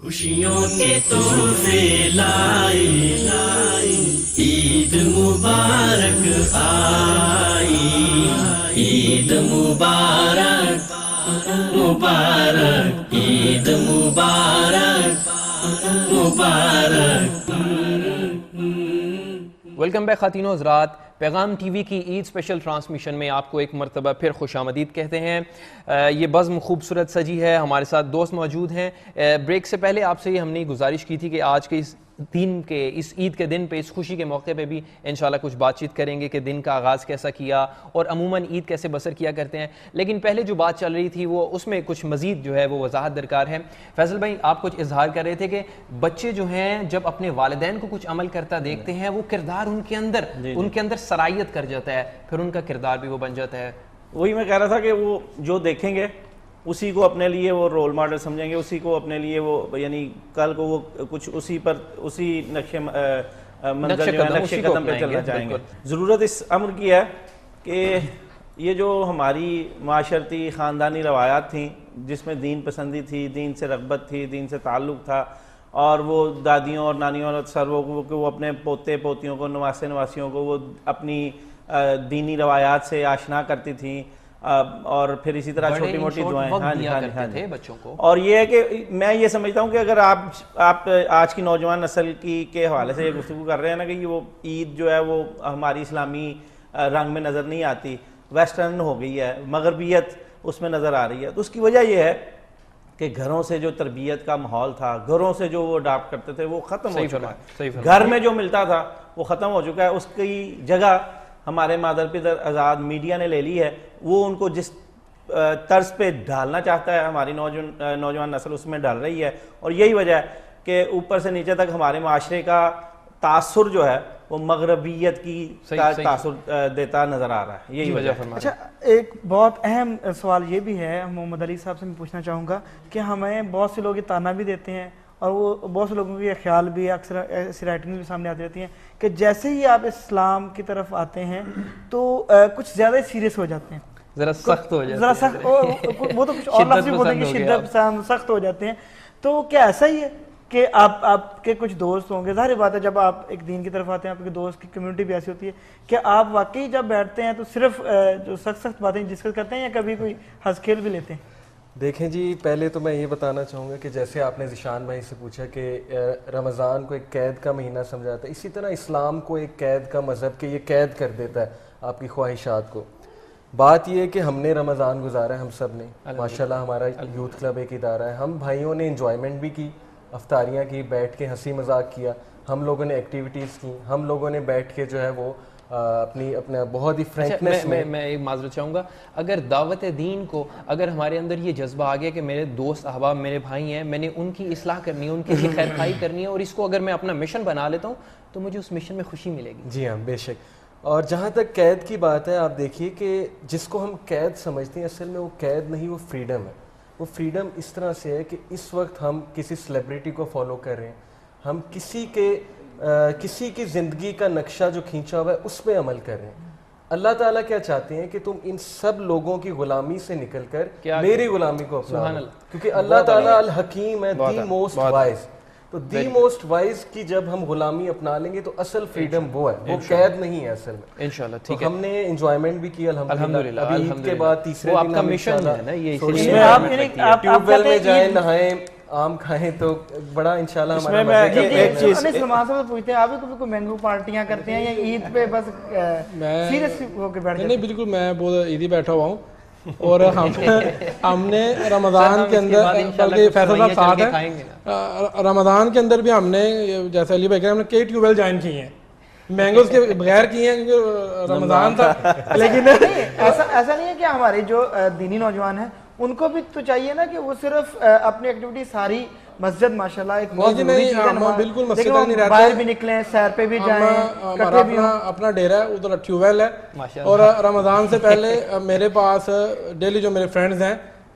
خوشیوں کے تحفے لائی عید مبارک آئی، عید مبارک مبارک، عید مبارک مبارک۔ ویلکم بیک خواتین و حضرات، پیغام ٹی وی کی عید اسپیشل ٹرانسمیشن میں آپ کو ایک مرتبہ پھر خوش آمدید کہتے ہیں۔ یہ بزم خوبصورت سجی ہے، ہمارے ساتھ دوست موجود ہیں۔ بریک سے پہلے آپ سے یہ ہم نے گزارش کی تھی کہ آج کے اس عید کے دن پہ، اس خوشی کے موقع پہ بھی انشاءاللہ کچھ بات چیت کریں گے کہ دن کا آغاز کیسا کیا اور عموماً عید کیسے بسر کیا کرتے ہیں۔ لیکن پہلے جو بات چل رہی تھی وہ اس میں کچھ مزید جو ہے وہ وضاحت درکار ہے۔ فیصل بھائی، آپ کچھ اظہار کر رہے تھے کہ بچے جو ہیں جب اپنے والدین کو کچھ عمل کرتا دیکھتے ہیں وہ کردار ان کے اندر سرایت کر جاتا ہے، پھر ان کا کردار بھی وہ بن جاتا ہے۔ وہی میں کہہ رہا تھا کہ وہ جو دیکھیں گے اسی کو اپنے لیے وہ رول ماڈل سمجھیں گے، اسی کو اپنے لیے وہ یعنی کل کو وہ کچھ اسی نقش قدم پہ چلنا چاہیں گے۔ ضرورت اس امر کی ہے کہ یہ جو ہماری معاشرتی خاندانی روایات تھیں جس میں دین پسندی تھی، دین سے رغبت تھی، دین سے تعلق تھا، اور وہ دادیوں اور نانیوں اور سرووں کو وہ اپنے پوتے پوتیوں کو، نواسے نواسیوں کو وہ اپنی دینی روایات سے آشنا کرتی تھیں، اور پھر اسی طرح چھوٹی موٹی دعائیں تھے بچوں کو۔ اور یہ ہے کہ میں یہ سمجھتا ہوں کہ اگر آپ آج کی نوجوان نسل کے حوالے سے یہ گفتگو کر رہے ہیں نا کہ وہ عید جو ہے وہ ہماری اسلامی رنگ میں نظر نہیں آتی، ویسٹرن ہو گئی ہے، مغربیت اس میں نظر آ رہی ہے، تو اس کی وجہ یہ ہے کہ گھروں سے جو تربیت کا ماحول تھا، گھروں سے جو وہ اڈاپٹ کرتے تھے وہ ختم ہو چکا ہے۔ گھر میں جو ملتا تھا وہ ختم ہو چکا ہے، اس کی جگہ ہمارے مادر پدر آزاد میڈیا نے لے لی ہے۔ وہ ان کو جس طرز پہ ڈالنا چاہتا ہے ہماری نوجوان نسل اس میں ڈال رہی ہے، اور یہی وجہ ہے کہ اوپر سے نیچے تک ہمارے معاشرے کا تاثر جو ہے وہ مغربیت کی تاثر دیتا نظر آ رہا ہے، یہی وجہ ہے۔ اچھا، ایک بہت اہم سوال یہ بھی ہے، محمد علی صاحب سے میں پوچھنا چاہوں گا کہ ہمیں بہت سے لوگ یہ تانا بھی دیتے ہیں اور وہ بہت سے لوگوں کے یہ خیال بھی اکثر ایسی رائٹنگ بھی سامنے آتی رہتی ہیں کہ جیسے ہی آپ اسلام کی طرف آتے ہیں تو کچھ زیادہ سیریس ہو جاتے ہیں، ذرا سخت ہو جاتے ہیں، ذرا سخت، وہ تو کچھ اور لفظ بھی بولیں گے، شدت پسند، سخت ہو جاتے ہیں۔ تو کیا ایسا ہی ہے کہ آپ کے کچھ دوست ہوں گے، ظاہر بات ہے جب آپ ایک دین کی طرف آتے ہیں آپ کے دوست کی کمیونٹی بھی ایسی ہوتی ہے کہ آپ واقعی جب بیٹھتے ہیں تو صرف جو سخت باتیں ڈسکس کرتے ہیں یا کبھی کوئی ہنس کھیل بھی لیتے ہیں؟ دیکھیں جی، پہلے تو میں یہ بتانا چاہوں گا کہ جیسے آپ نے ذیشان بھائی سے پوچھا کہ رمضان کو ایک قید کا مہینہ سمجھا جاتا ہے، اسی طرح اسلام کو ایک قید کا مذہب کہ یہ قید کر دیتا ہے آپ کی خواہشات کو۔ بات یہ ہے کہ ہم نے رمضان گزارا ہے، ہم سب نے، ماشاءاللہ ہمارا یوتھ کلب ایک ادارہ ہے، ہم بھائیوں نے انجوائمنٹ بھی کی، افطاریاں کی، بیٹھ کے ہنسی مذاق کیا، ہم لوگوں نے ایکٹیویٹیز کی، ہم لوگوں نے بیٹھ کے جو ہے وہ اپنا بہت ہی فرینکنس میں ایک معذرت چاہوں گا، اگر دعوت دین کو، اگر ہمارے اندر یہ جذبہ آ گیا کہ میرے دوست احباب میرے بھائی ہیں، میں نے ان کی اصلاح کرنی ہے، ان کی خیر خواہی کرنی ہے، اور اس کو اگر میں اپنا مشن بنا لیتا ہوں تو مجھے اس مشن میں خوشی ملے گی۔ جی ہاں، بے شک۔ اور جہاں تک قید کی بات ہے، آپ دیکھیے کہ جس کو ہم قید سمجھتے ہیں اصل میں وہ قید نہیں، وہ فریڈم ہے۔ وہ فریڈم اس طرح سے ہے کہ اس وقت ہم کسی سیلیبریٹی کو فالو کر رہے ہیں، ہم کسی کی زندگی کا نقشہ جو کھینچا ہوا ہے اس پہ عمل کر رہے ہیں۔ اللہ تعالیٰ کیا چاہتے ہیں کہ تم ان سب لوگوں کی غلامی سے نکل کر میری غلامی کو اپنا لو، کیونکہ اللہ تعالیٰ الحکیم ہے، دی موسٹ وائز۔ تو دی موسٹ وائز کی جب ہم غلامی اپنا لیں گے تو اصل فریڈم وہ ہے، وہ قید نہیں ہے اصل میں۔ انشاءاللہ ٹھیک ہے، ہم نے انجوائمنٹ بھی کی الحمدللہ۔ ابھی عید کے بعد تیسرے وہ دن آپ کا مشن ہے نا، یہ ٹیوب ویل میں جائیں، نہائیں، آم کھائیں، تو بڑا انشاءاللہ ہمارا مزے کا ایک چیز سلمان صاحب سے پوچھتے ہیں، آپ بھی کوئی مینگو پارٹیاں کرتے ہیں یا عید پہ بس سیریس ہو کے بیٹھ جاتے ہیں؟ نہیں، بالکل، میں بہت عیدی بیٹھا ہوا ہوں، اور ہم نے رمضان کے اندر، بلکہ فیصل صاحب ساتھ ہیں، رمضان کے اندر بھی ہم نے جیسے علی بھائی کہہ رہے ہیں، ہم نے کئی ٹیوب ویل جوائن کیے ہیں، مینگوز کے بغیر کیے ہیں کیونکہ رمضان تھا، لیکن ایسا نہیں ہے کہ ہمارے جو دینی نوجوان ہیں ان کو بھی تو چاہیے نا کہ وہ صرف اپنی ایکٹیویٹی ساری مسجد ماشاءاللہ ایک بہت ضروری چیز ہے، بالکل مسجد لیکن نہیں رہتے، باہر بھی نکلیں، سیر پہ بھی جائیں، کٹھے بھی ہوں۔ اپنا ڈیرا ہے ادھر ٹیوب ویل ہے، اور رمضان سے پہلے میرے پاس ڈیلی جو میرے فرینڈز ہیں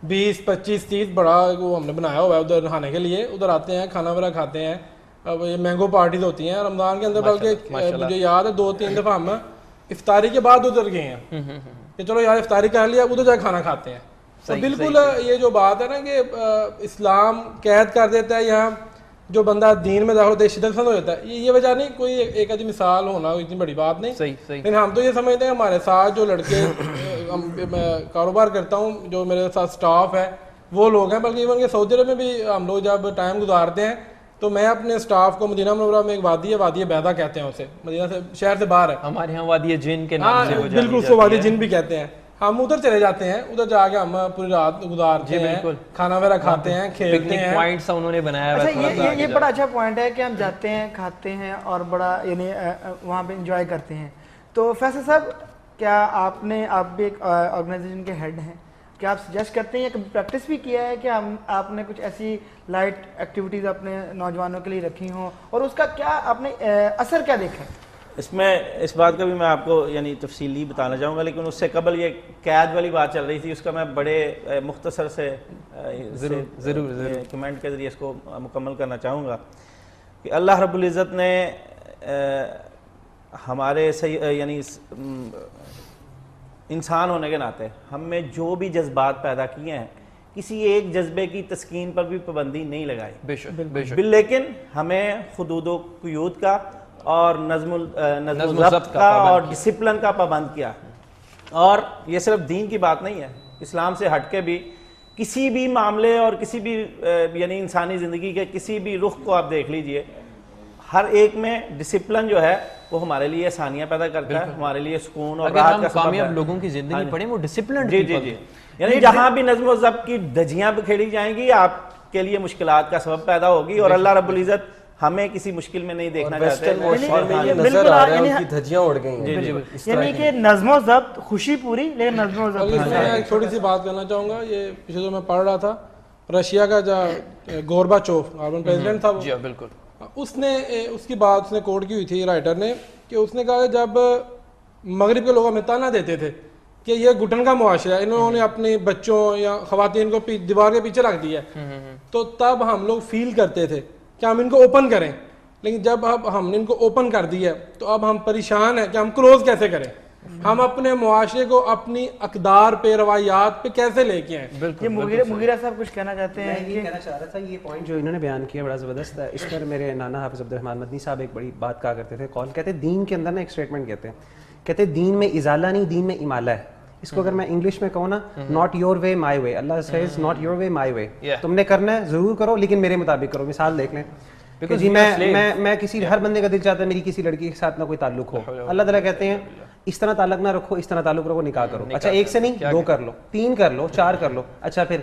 20 25 30 بڑا وہ ہم نے بنایا ہوا ہے ادھر نہانے کے لیے، ادھر آتے ہیں، کھانا وغیرہ کھاتے ہیں، اب یہ مینگو پارٹیز ہوتی ہیں رمضان کے اندر، بلکہ مجھے یاد ہے 2-3 دفعہ ہم افطاری کے بعد ادھر گئے ہیں کہ چلو یار افطاری کر لیا، ادھر جا کے کھانا کھاتے ہیں، بالکل یہ جو بات ہے نا کہ اسلام قید کر دیتا ہے یہاں جو بندہ دین میں داخل ہوتا ہے شدت پسند ہو جاتا ہے, یہ وجہ نہیں, کوئی ایک آدھی مثال ہونا اتنی بڑی بات نہیں. لیکن ہم تو یہ سمجھتے ہیں ہمارے ساتھ جو لڑکے میں کاروبار کرتا ہوں, جو میرے ساتھ سٹاف ہے وہ لوگ ہیں, بلکہ ایون کہ سعودی عرب میں بھی ہم لوگ جب ٹائم گزارتے ہیں تو میں اپنے سٹاف کو مدینہ منورہ میں ایک وادی ہے, وادی بیضا کہتے ہیں اسے, مدینہ سے شہر سے باہر ہے, ہمارے ہاں وادی جن کے نام سے بالکل اس کو وادی جن بھی کہتے ہیں. ہم ادھر چلے جاتے ہیں, ادھر جا کے ہم پوری رات گزارتے ہیں, کھانا وغیرہ کھاتے ہیں, کھیلتے ہیں. پوائنٹس انہوں نے بنایا ہے. یہ بڑا اچھا پوائنٹ ہے کہ ہم جاتے ہیں, کھاتے ہیں اور بڑا یعنی وہاں پہ انجوائے کرتے ہیں. تو فیصل صاحب, کیا آپ بھی ایک آرگنائزیشن کے ہیڈ ہیں, کیا آپ سجیسٹ کرتے ہیں یا کبھی پریکٹس بھی کیا ہے کہ آپ نے کچھ ایسی لائٹ ایکٹیویٹیز اپنے نوجوانوں کے لیے رکھی ہوں, اور اس کا کیا آپ نے اثر کیا دیکھا ہے؟ اس میں اس بات کا بھی میں آپ کو یعنی تفصیلی بتانا چاہوں گا, لیکن اس سے قبل یہ قید والی بات چل رہی تھی, اس کا میں بڑے مختصر سے ضرور کمنٹ کے ذریعے اس کو مکمل کرنا چاہوں گا کہ اللہ رب العزت نے ہمارے یعنی انسان ہونے کے ناطے ہم میں جو بھی جذبات پیدا کیے ہیں, کسی ایک جذبے کی تسکین پر بھی پابندی نہیں لگائی, بے شک, لیکن ہمیں حدود و قیود کا اور نظم و ضبط کا اور ڈسپلن کا پابند کیا. اور یہ صرف دین کی بات نہیں ہے, اسلام سے ہٹ کے بھی کسی بھی معاملے اور کسی بھی یعنی انسانی زندگی کے کسی بھی رخ کو آپ دیکھ لیجئے, ہر ایک میں ڈسپلن جو ہے وہ ہمارے لیے آسانیاں پیدا کرتا ہے, ہمارے لیے سکون اور راحت کا سبب ہے. کامیاب لوگوں کی زندگی پڑھیں وہ ڈسپلنڈ جی یعنی جہاں بھی نظم و ضبط کی دھجیاں بکھیری جائیں گی آپ کے لیے مشکلات کا سبب پیدا ہوگی, اور اللہ رب العزت ہمیں کسی مشکل میں نہیں دیکھنا چاہتے ہیں. نظر آ رہا ہے ان کی دھجیاں اڑ گئی ہیں, یعنی کہ نظم و ضبط, خوشی پوری لیکن نظم و ضبط. میں ایک چھوٹی سی بات کرنا چاہوں گا, یہ پیچھے جو میں پڑھ رہا تھا, رشیا کا جو گورباچوف پریزیڈنٹ تھا, جی بالکل, اس نے اس کی بات اس نے کوٹ کی ہوئی تھی رائٹر نے, کہ اس نے کہا کہ جب مغرب کے لوگ ہمیں تانا دیتے تھے کہ یہ گھٹن کا معاشرہ ہے, انہوں نے اپنے بچوں یا خواتین کو دیوار کے پیچھے رکھ دیا, تو تب ہم لوگ فیل کرتے تھے کہ ہم ان کو اوپن کریں, لیکن جب اب ہم نے ان کو اوپن کر دیا تو اب ہم پریشان ہیں کہ ہم کلوز کیسے کریں, ہم اپنے معاشرے کو اپنی اقدار پہ, روایات پہ کیسے لے کے آئیں. بالکل, مغیرہ صاحب کچھ کہنا چاہتے ہیں؟ یہ کہنا چاہ رہا تھا, یہ پوائنٹ جو انہوں نے بیان کیا بڑا زبردست ہے. اس پر میرے نانا حافظ عبد الرحمن مدنی صاحب ایک بڑی بات کہا کرتے تھے, کہتے ہیں دین کے اندر نا ایک اسٹیٹمنٹ کہتے ہیں دین میں ازالہ نہیں, دین میں امالہ ہے. اس کو اگر میں انگلش میں کہوں نا, not your way my way, Allah says not your way my way, تم نے کرنا ہے ضرور کرو لیکن میرے مطابق کرو. مثال دیکھ لیں, جی میں کسی ہر بندے کا دل چاہتا ہے میری کسی لڑکی کے ساتھ نہ کوئی تعلق ہو, اللہ تعالیٰ کہتے ہیں اس طرح تعلق نہ رکھو, اس طرح تعلق رکھو, نکاح کرو. اچھا ایک سے نہیں, 2 کر لو, 3 کر لو, 4 کر لو. اچھا پھر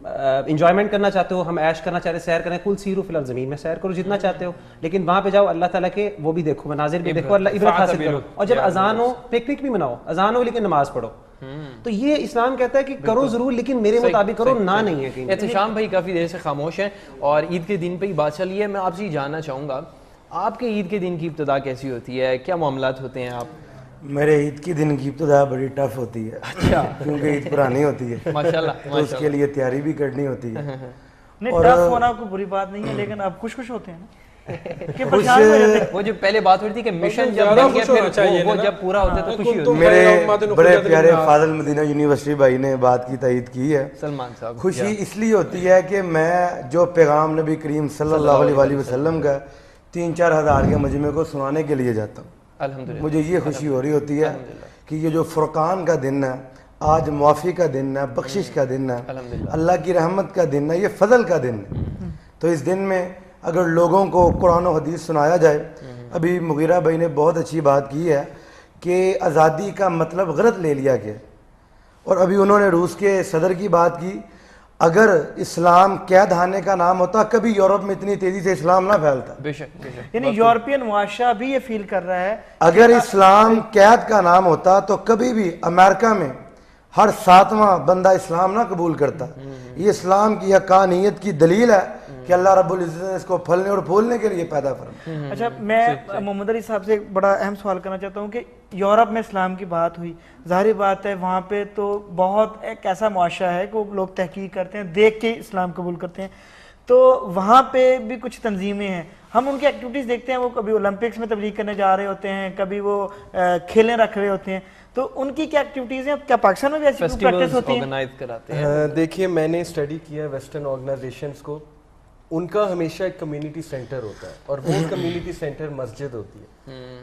انجوائمنٹ کرنا چاہتے ہو, ہم عیش کرنا چاہتے ہیں, سیر کریں, کل سیرو فی الارض, زمین میں سیر کرو جتنا چاہتے ہو, لیکن وہاں پہ جاؤ اللہ تعالیٰ کے وہ بھی دیکھو, مناظر بھی دیکھو, اللہ عبرت حاصل کرو. اور جب اذان ہو پکنک بھی مناؤ, اذان ہو لیکن نماز پڑھو. تو یہ اسلام کہتا ہے کہ کرو ضرور لیکن میرے مطابق کرو, نہ نہیں ہے کہیں. احتشام بھائی کافی دیر سے خاموش ہیں اور عید کے دن پہ ہی بات چلی ہے. میں آپ سے یہ جاننا چاہوں گا, آپ کے عید کے دن کی ابتدا کیسی ہوتی ہے, کیا معاملات ہوتے ہیں؟ آپ میرے عید کی دن کی ابتدا بڑی ٹف ہوتی ہے. اچھا, کیونکہ عید پرانی ہوتی ہے ماشاءاللہ, تو اس کے لیے تیاری بھی کرنی ہوتی ہے. نہیں, ٹف ہونا کوئی بری بات نہیں ہے, لیکن آپ خوش ہوتے ہیں نا. وہ جو پہلے بات ہوئی تھی کہ مشن جب وہ جب پورا ہوتا ہے تو خوشی ہوتی ہے. میرے بڑے پیارے فاضل مدینہ یونیورسٹی بھائی نے بات کی تائید کی ہے. سلمان صاحب, خوشی اس لیے ہوتی ہے کہ میں جو پیغام نبی کریم صلی اللہ علیہ وسلم کا 3-4 ہزار کے مجمع کو سنانے کے لیے جاتا ہوں, مجھے یہ خوشی ہو رہی ہوتی ہے کہ یہ جو فرقان کا دن ہے, آج معافی کا دن ہے, بخشش کا دن ہے, اللہ کی رحمت کا دن ہے, یہ فضل کا دن ہے. تو اس دن میں اگر لوگوں کو قرآن و حدیث سنایا جائے, ابھی مغیرہ بھائی نے بہت اچھی بات کی ہے کہ آزادی کا مطلب غلط لے لیا گیا, اور ابھی انہوں نے روس کے صدر کی بات کی. اگر اسلام قید خانے کا نام ہوتا کبھی یورپ میں اتنی تیزی سے اسلام نہ پھیلتا. بے شک, یعنی یورپین معاشرہ بھی یہ فیل کر رہا ہے اگر اسلام قید کا نام ہوتا تو کبھی بھی امریکہ میں ہر 7واں بندہ اسلام نہ قبول کرتا. یہ اسلام کی حقانیت کی دلیل ہے کہ اللہ رب العزت نے اس کو پھلنے اور پھولنے کے لیے پیدا فرمایا. اچھا, میں محمد علی صاحب سے ایک بڑا اہم سوال کرنا چاہتا ہوں کہ یورپ میں اسلام کی بات ہوئی, ظاہری بات ہے وہاں پہ تو بہت ایک ایسا معاشرہ ہے کہ وہ لوگ تحقیق کرتے ہیں, دیکھ کے اسلام قبول کرتے ہیں. تو وہاں پہ بھی کچھ تنظیمیں ہیں, ہم ان کی ایکٹیویٹیز دیکھتے ہیں, وہ کبھی اولمپکس میں تبلیغ کرنے جا رہے ہوتے ہیں, کبھی وہ کھیلیں رکھ رہے ہوتے ہیں. تو ان کی کیا ایکٹیویٹیز ہیں, کیا پاکستان میں بھی ایسی پریکٹس ہوتی ہیں؟ آرگنائز کراتے ہیں. دیکھیے میں نے اسٹڈی کیا ہے ویسٹرن آرگنائزیشنس کو, ان کا ہمیشہ ایک کمیونٹی سینٹر ہوتا ہے اور وہ کمیونٹی سینٹر مسجد ہوتی ہے.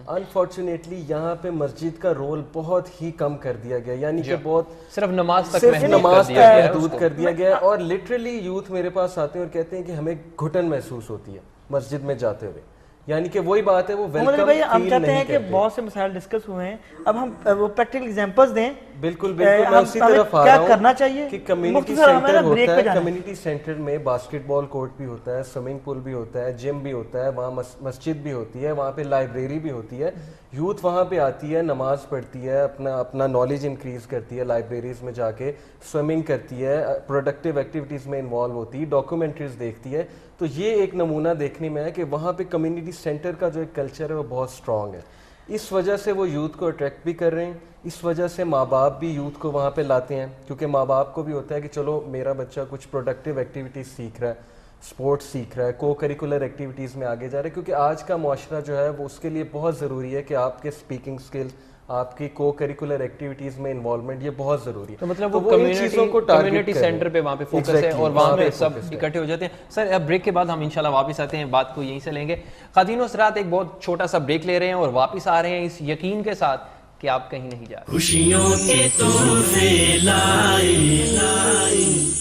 انفارچونیٹلی یہاں پہ مسجد کا رول بہت ہی کم کر دیا گیا, یعنی کہ بہت صرف نماز تک محدود کر دیا گیا, اور لٹرلی یوتھ میرے پاس آتے ہیں اور کہتے ہیں کہ ہمیں گھٹن محسوس ہوتی ہے مسجد میں جاتے ہوئے, یعنی کہ وہی بات ہے وہ ویلکم بھائی ہم فیل چاہتے نہیں ہیں کہ کرتے. بہت سے مسائل ڈسکس ہوئے ہیں, اب ہم وہ پریکٹیکل ایگزامپلز دیں. بالکل بالکل میں اسی طرف آ رہا ہوں. کیا کرنا چاہیے کہ کمیونٹی سینٹر ہوتا ہے, کمیونٹی سینٹر میں باسکٹ بال کورٹ بھی ہوتا ہے, سوئمنگ پول بھی ہوتا ہے, جم بھی ہوتا ہے, وہاں مسجد بھی ہوتی ہے, وہاں پہ لائبریری بھی ہوتی ہے. یوتھ وہاں پہ آتی ہے, نماز پڑھتی ہے, اپنا نالج انکریز کرتی ہے, لائبریریز میں جا کے سوئمنگ کرتی ہے, پروڈکٹیو ایکٹیویٹیز میں انوالو ہوتی ہے, ڈاکومنٹریز دیکھتی ہے. تو یہ ایک نمونہ دیکھنے میں ہے کہ وہاں پہ کمیونٹی سینٹر کا جو ایک کلچر ہے وہ بہت اسٹرانگ ہے. اس وجہ سے وہ یوتھ کو اٹریکٹ بھی کر رہے ہیں, اس وجہ سے ماں باپ بھی یوتھ کو وہاں پہ لاتے ہیں, کیونکہ ماں باپ کو بھی ہوتا ہے کہ چلو میرا بچہ کچھ پروڈکٹیو ایکٹیویٹیز سیکھ رہا ہے, اسپورٹس سیکھ رہا ہے, کو کریکولر ایکٹیویٹیز میں آگے جا رہا ہے, کیونکہ آج کا معاشرہ جو ہے وہ اس کے لیے بہت ضروری ہے کہ آپ کے اسپیکنگ اسکلز, آپ کی کو کریکولر ایکٹیویٹیز میں انوالومنٹ یہ بہت ضروری ہے. تو مطلب وہ کمیونٹی سینٹر پہ وہاں پہ فوکس ہے اور وہاں پہ سب اکٹھے ہو جاتے ہیں. سر اب بریک کے بعد ہم انشاءاللہ واپس آتے ہیں, بات کو یہیں سے لیں گے. خواتین و حضرات ایک بہت چھوٹا سا بریک لے رہے ہیں اور واپس آ رہے ہیں اس یقین کے ساتھ کہ آپ کہیں نہیں جا رہے. خوشیوں کے تحفے لائی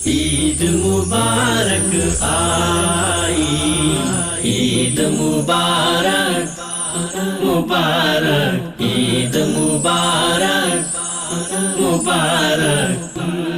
عید مبارک آئی, عید مبارک مبارک, عید مبارک مبارک.